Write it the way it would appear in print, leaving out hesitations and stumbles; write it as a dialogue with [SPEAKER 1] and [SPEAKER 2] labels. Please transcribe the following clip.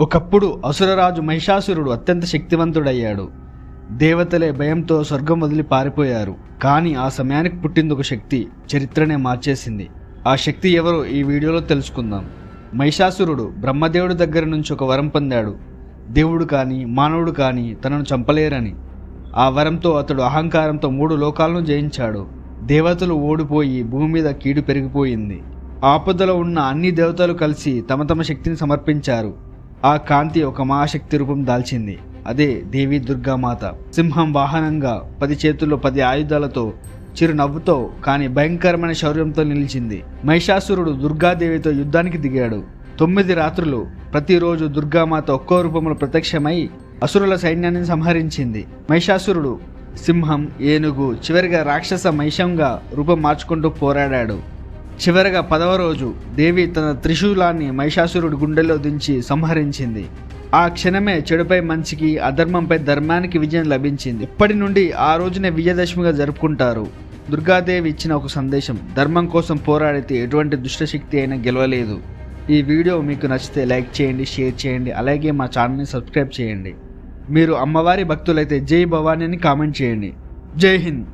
[SPEAKER 1] ఒకప్పుడు అసురరాజు మహిషాసురుడు అత్యంత శక్తివంతుడయ్యాడు. దేవతలే భయంతో స్వర్గం వదిలి పారిపోయారు. కానీ ఆ సమయానికి పుట్టింది ఒక శక్తి చరిత్రనే మార్చేసింది. ఆ శక్తి ఎవరో ఈ వీడియోలో తెలుసుకుందాం. మహిషాసురుడు బ్రహ్మదేవుడి దగ్గర నుంచి ఒక వరం పొందాడు. దేవుడు కానీ మానవుడు కానీ తనను చంపలేరని. ఆ వరంతో అతడు అహంకారంతో 3 లోకాలను జయించాడు. దేవతలు ఓడిపోయి భూమి మీద కీడు పెరిగిపోయింది. ఆపదలో ఉన్న అన్ని దేవతలు కలిసి తమ తమ శక్తిని సమర్పించారు. ఆ కాంతి ఒక మహాశక్తి రూపం దాల్చింది. అదే దేవి దుర్గామాత. సింహం వాహనంగా 10 చేతుల్లో 10 ఆయుధాలతో చిరునవ్వుతో కానీ భయంకరమైన శౌర్యంతో నిలిచింది. మహిషాసురుడు దుర్గాదేవితో యుద్ధానికి దిగాడు. 9 రాత్రులు ప్రతిరోజు దుర్గామాత ఒక్కో రూపంలో ప్రత్యక్షమై అసురుల సైన్యాన్ని సంహరించింది. మహిషాసురుడు సింహం, ఏనుగు, చివరిగా రాక్షస మహిషంగా రూపం మార్చుకుంటూ పోరాడాడు. చివరగా 10వ రోజు దేవి తన త్రిశూలాన్ని మహిషాసురుడి గుండెల్లో దించి సంహరించింది. ఆ క్షణమే చెడుపై మంచికి, అధర్మంపై ధర్మానికి విజయం లభించింది. ఇప్పటి నుండి ఆ రోజునే విజయదశమిగా జరుపుకుంటారు. దుర్గాదేవి ఇచ్చిన ఒక సందేశం: ధర్మం కోసం పోరాడితే ఎటువంటి దుష్టశక్తి అయినా గెలవలేదు. ఈ వీడియో మీకు నచ్చితే లైక్ చేయండి, షేర్ చేయండి, అలాగే మా ఛానల్ని సబ్స్క్రైబ్ చేయండి. మీరు అమ్మవారి భక్తులైతే జై భవానీ అని కామెంట్ చేయండి. జై హింద్.